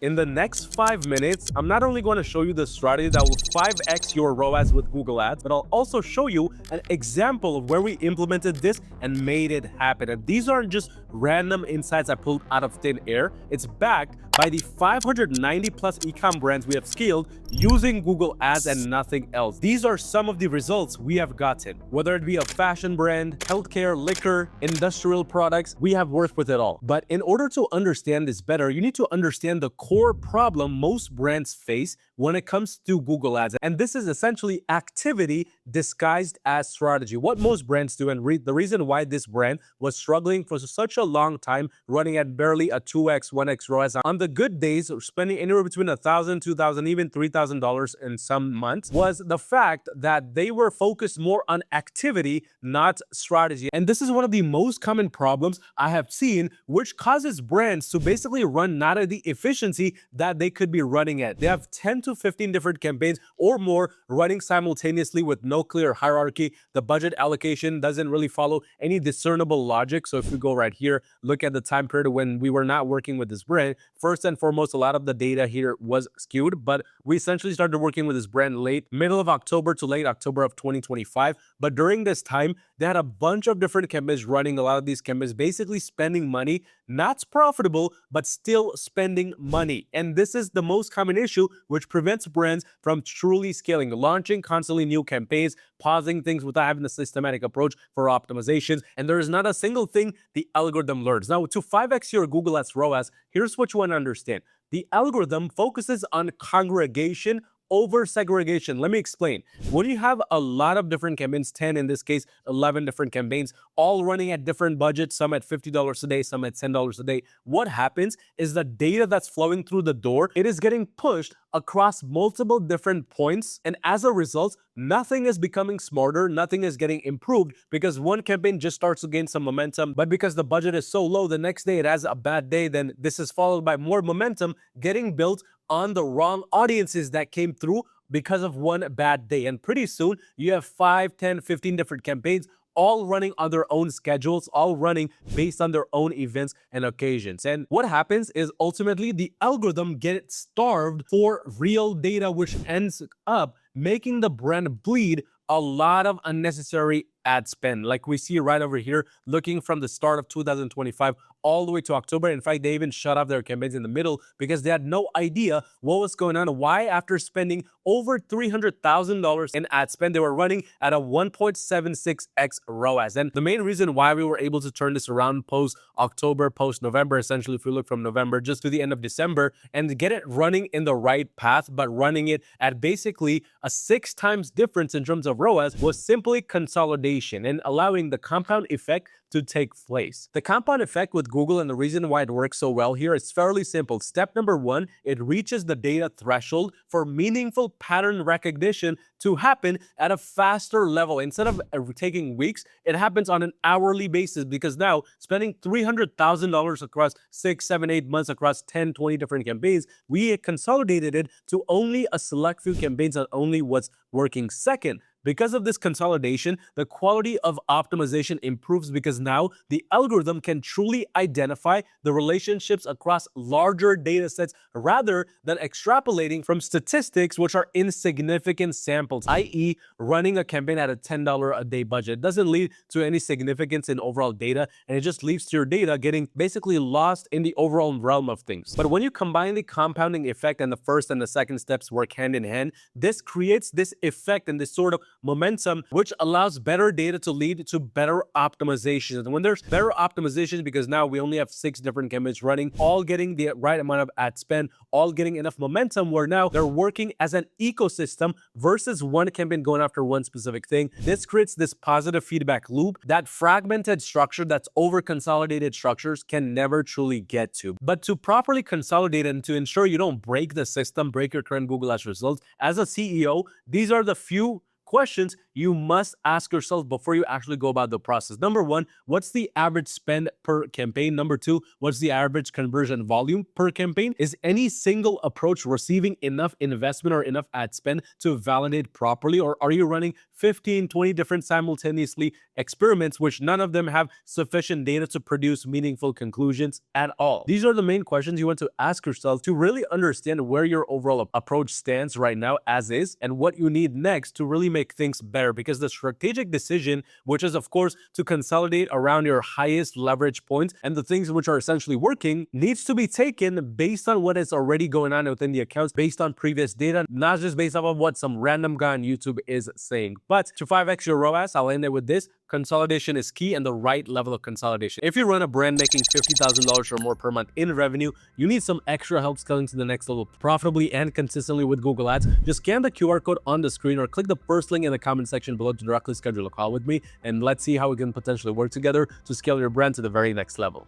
In the next 5 minutes, I'm not only going to show you the strategy that will 5x your ROAS with Google Ads, but I'll also show you an example of where we implemented this and made it happen. And these aren't just random insights I pulled out of thin air. It's backed by the 590 plus e-com brands we have scaled using Google Ads and nothing else. These are some of the results we have gotten. Whether it be a fashion brand, healthcare, liquor, industrial products, we have worked with it all. But in order to understand this better, you need to understand the core problem most brands face when it comes to Google Ads. And this is essentially activity disguised as strategy. What most brands do, and the reason why this brand was struggling for such a long time, running at barely a 2x, 1x ROAS on the good days, spending anywhere between $1,000, $2,000, even $3,000 in some months, was the fact that they were focused more on activity, not strategy. And this is one of the most common problems I have seen, which causes brands to basically run not at the efficiency that they could be running at. They have 10 to 15 different campaigns or more running simultaneously with no clear hierarchy. The budget allocation doesn't really follow any discernible logic. So if we go right here, look at the time period when we were not working with this brand, first and foremost, a lot of the data here was skewed, but we essentially started working with this brand middle of October to late October of 2025. But during this time, they had a bunch of different campaigns running. A lot of these campaigns basically spending money, not profitable, but still spending money. And this is the most common issue, which prevents brands from truly scaling, launching constantly new campaigns, pausing things without having a systematic approach for optimizations. And there is not a single thing the algorithm learns. Now, to 5x your Google Ads ROAS, here's what you want to understand. The algorithm focuses on congregation over segregation. Let me explain. When you have a lot of different campaigns, 10 in this case, 11 different campaigns, all running at different budgets, some at $50 a day, some at $10 a day, what happens is the data that's flowing through the door, it is getting pushed across multiple different points. And as a result, nothing is becoming smarter, nothing is getting improved because one campaign just starts to gain some momentum. But because the budget is so low, the next day it has a bad day, then this is followed by more momentum getting built on the wrong audiences that came through because of one bad day. And pretty soon you have 5, 10, 15 different campaigns all running on their own schedules, all running based on their own events and occasions. And what happens is ultimately the algorithm gets starved for real data, which ends up making the brand bleed a lot of unnecessary ad spend, like we see right over here, looking from the start of 2025 all the way to October. In fact, they even shut off their campaigns in the middle because they had no idea what was going on. Why, after spending over $300,000 in ad spend, they were running at a 1.76x ROAS. And the main reason why we were able to turn this around post-October, post-November, essentially, if we look from November just to the end of December, and get it running in the right path, but running it at basically a 6 times difference in terms of ROAS, was simply consolidation and allowing the compound effect to take place. The compound effect with Google, and the reason why it works so well here, is fairly simple. Step number 1, it reaches the data threshold for meaningful pattern recognition to happen at a faster level. Instead of taking weeks, it happens on an hourly basis, because now spending $300,000 across 6, 7, 8 months across 10, 20 different campaigns, we consolidated it to only a select few campaigns and only what's working. Second, because of this consolidation, the quality of optimization improves because now the algorithm can truly identify the relationships across larger data sets rather than extrapolating from statistics which are insignificant samples, i.e. running a campaign at a $10 a day budget. It doesn't lead to any significance in overall data, and it just leaves to your data getting basically lost in the overall realm of things. But when you combine the compounding effect and the first and the second steps work hand in hand, this creates this effect and this sort of momentum, which allows better data to lead to better optimizations. And when there's better optimizations, because now we only have 6 different campaigns running, all getting the right amount of ad spend, all getting enough momentum, where now they're working as an ecosystem versus one campaign going after one specific thing. This creates this positive feedback loop that fragmented structure, that's over consolidated structures, can never truly get to. But to properly consolidate and to ensure you don't break the system, break your current Google Ads results, as a CEO, these are the few questions you must ask yourself before you actually go about the process. Number one, what's the average spend per campaign? Number two, what's the average conversion volume per campaign? Is any single approach receiving enough investment or enough ad spend to validate properly? Or are you running 15, 20 different simultaneously experiments, which none of them have sufficient data to produce meaningful conclusions at all? These are the main questions you want to ask yourself to really understand where your overall approach stands right now as is and what you need next to really make things better. Because the strategic decision, which is of course to consolidate around your highest leverage points and the things which are essentially working, needs to be taken based on what is already going on within the accounts, based on previous data, not just based off of what some random guy on YouTube is saying. But to 5x your ROAS, I'll end it with this. Consolidation is key, and the right level of consolidation. If you run a brand making $50,000 or more per month in revenue, you need some extra help scaling to the next level profitably and consistently with Google Ads. Just scan the QR code on the screen or click the first link in the comment section below to directly schedule a call with me, and let's see how we can potentially work together to scale your brand to the very next level.